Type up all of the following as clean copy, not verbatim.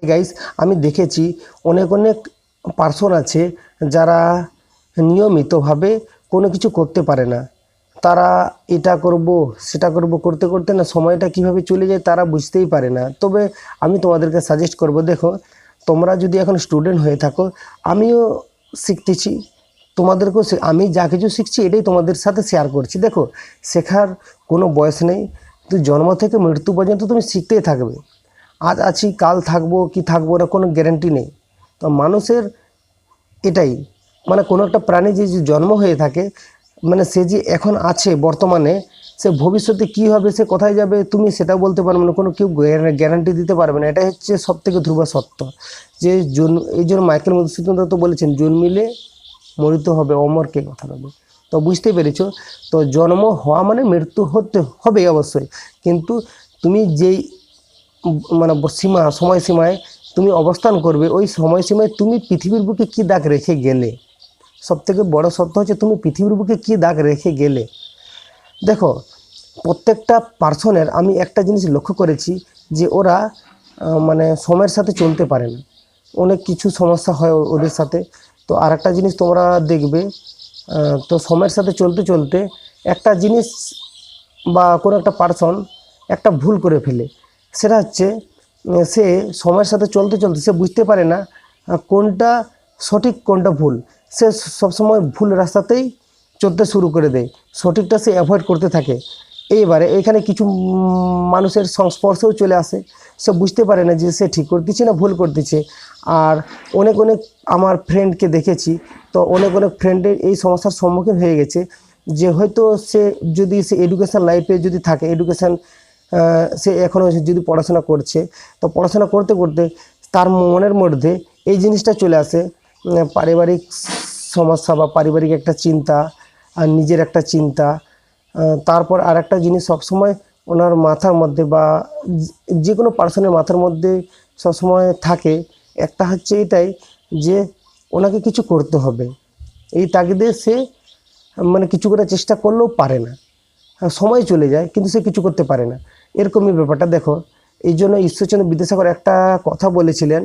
Guys, আমি দেখেছি অনেক অনেক পার্সন আছে যারা নিয়মিতভাবে কোনো কিছু করতে পারে না। তারা এটা করব সেটা করব করতে করতে না সময়টা কিভাবে চলে যায় তারা বুঝতেই পারে না। তবে আমি তোমাদেরকে সাজেস্ট করব, দেখো তোমরা যদি এখন স্টুডেন্ট হয়ে থাকো, আমিও শিখতেছি, তোমাদেরকেও আমি যা কিছু শিখছি এটাই তোমাদের সাথে শেয়ার করছি। দেখো, শেখার কোনো বয়স নেই, তো জন্ম থেকে মৃত্যু পর্যন্ত তুমি শিখতেই থাকবে। আজ আছি কাল থাকবো কি থাকবো না কোনো গ্যারান্টি নেই। তো মানুষের এটাই, মানে কোনো একটা প্রাণী যে যে জন্ম হয়ে থাকে, মানে সে যে এখন আছে বর্তমানে, সে ভবিষ্যতে কী হবে, সে কোথায় যাবে, তুমি সেটাও বলতে পারবে না, কোনো কেউ গ্যারান্টি দিতে পারবে না। এটাই হচ্ছে সবথেকে ধ্রুব সত্য। যে এই জন্য মাইকেল মধুসূদন দত্ত বলেছেন, জন্মিলে মরিতে হবে, অমর কে কথা বলবে। তো বুঝতেই পেরেছো, তো জন্ম হওয়া মানে মৃত্যু হতে হবে অবশ্যই, কিন্তু তুমি যেই মানে সময়সীমায় তুমি অবস্থান করবে, ওই সময়সীমায় তুমি পৃথিবীর বুকে কী দাগ রেখে গেলে। সবথেকে বড় সত্য হচ্ছে তুমি পৃথিবীর বুকে কী দাগ রেখে গেলে। দেখো, প্রত্যেকটা পার্সনের আমি একটা জিনিস লক্ষ্য করেছি, যে ওরা মানে সময়ের সাথে চলতে পারে না, অনেক কিছু সমস্যা হয় ওদের সাথে। তো আর একটা জিনিস তোমরা দেখবে, তো সময়ের সাথে চলতে চলতে একটা জিনিস বা কোনো একটা পার্সন একটা ভুল করে ফেলে। সেটা হচ্ছে সে সময়ের সাথে চলতে চলতে সে বুঝতে পারে না কোনটা সঠিক কোনটা ভুল। সে সবসময় ভুল রাস্তাতেই চলতে শুরু করে দেয়, সঠিকটা সে অ্যাভয়েড করতে থাকে। এইবারে এখানে কিছু মানুষের সংস্পর্শেও চলে আসে, সে বুঝতে পারে না যে সে ঠিক করতেছে না ভুল করতেছে। আর অনেক অনেক আমার ফ্রেন্ডকে দেখেছি, তো অনেক অনেক ফ্রেন্ডের এই সমস্যার সম্মুখীন হয়ে গেছে, যে হয়তো সে যদি সে এডুকেশান লাইফে যদি থাকে, এডুকেশান সে এখনও যদি পড়াশোনা করছে, তো পড়াশোনা করতে করতে তার মনের মধ্যে এই জিনিসটা চলে আসে, পারিবারিক সমস্যা বা পারিবারিক একটা চিন্তা আর নিজের একটা চিন্তা। তারপর আর একটা জিনিস সবসময় ওনার মাথার মধ্যে বা যে কোনো পার্সনের মাথার মধ্যে সবসময় থাকে, একটা হচ্ছে এটাই যে ওনাকে কিছু করতে হবে। এই তাগিদে সে মানে কিছু করার চেষ্টা করলেও পারে না, সময় চলে যায় কিন্তু সে কিছু করতে পারে না। এরকমই ব্যাপারটা। দেখো, এই জন্য ঈশ্বরচন্দ্র বিদ্যাসাগর একটা কথা বলেছিলেন,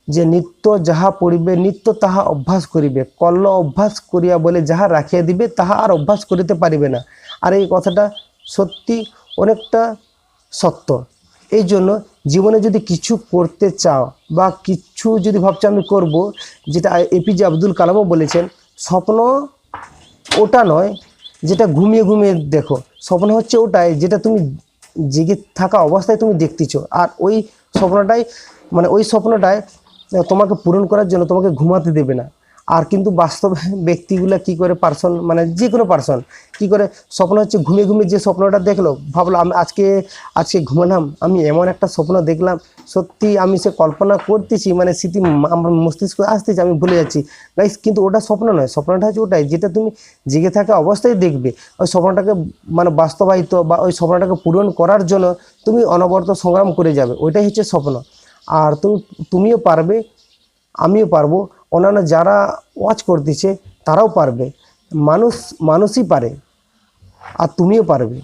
যে নিত্য যাহা পড়িবে নিত্য তাহা অভ্যাস করিবে, কল্ল অভ্যাস করিয়া বলে যাহা রাখিয়া দিবে তাহা আর অভ্যাস করিতে পারিবে না। আর এই কথাটা সত্যি অনেকটা সত্য। এই জন্য জীবনে যদি কিছু করতে চাও বা কিছু যদি ভাবছো আমি করব, যেটা এপিজে আব্দুল কালামও বলেছেন, স্বপ্ন ওটা নয় যেটা ঘুমিয়ে ঘুমিয়ে দেখো, স্বপ্ন হচ্ছে ওটাই যেটা তুমি জেগে থাকা অবস্থায় তুমি দেখতেছো। আর ওই স্বপ্নটাই মানে ওই স্বপ্নটাই তোমাকে পূরণ করার জন্য তোমাকে ঘুমাতে দেবে না। আর কিন্তু বাস্তবে ব্যক্তিগুলা কি করে, পার্সন মানে যে কোনো পার্সন কি করে, স্বপ্ন হচ্ছে ঘুমিয়ে ঘুমিয়ে যে স্বপ্নটা দেখলো, ভাবলো আমি আজকে আজকে ঘুমালাম, আমি এমন একটা স্বপ্ন দেখলাম, সত্যি আমি সে কল্পনা করতেছি, মানে স্মৃতি আমার মস্তিষ্ক আসতেছে, আমি ভুলে যাচ্ছি গাইস। কিন্তু ওটা স্বপ্ন নয়, স্বপ্নটা হচ্ছে ওটাই যেটা তুমি জেগে থাকা অবস্থায় দেখবে। ওই স্বপ্নটাকে মানে বাস্তবায়িত বা ওই স্বপ্নটাকে পূরণ করার জন্য তুমি অনবরত সংগ্রাম করে যাবে, ওইটাই হচ্ছে স্বপ্ন। আর তুমিও পারবে, আমিও পারবো, অন্যান্য যারা ওয়াচ করতেছে তারাও পারবে। মানুষই পারে, আর তুমিও পারবে।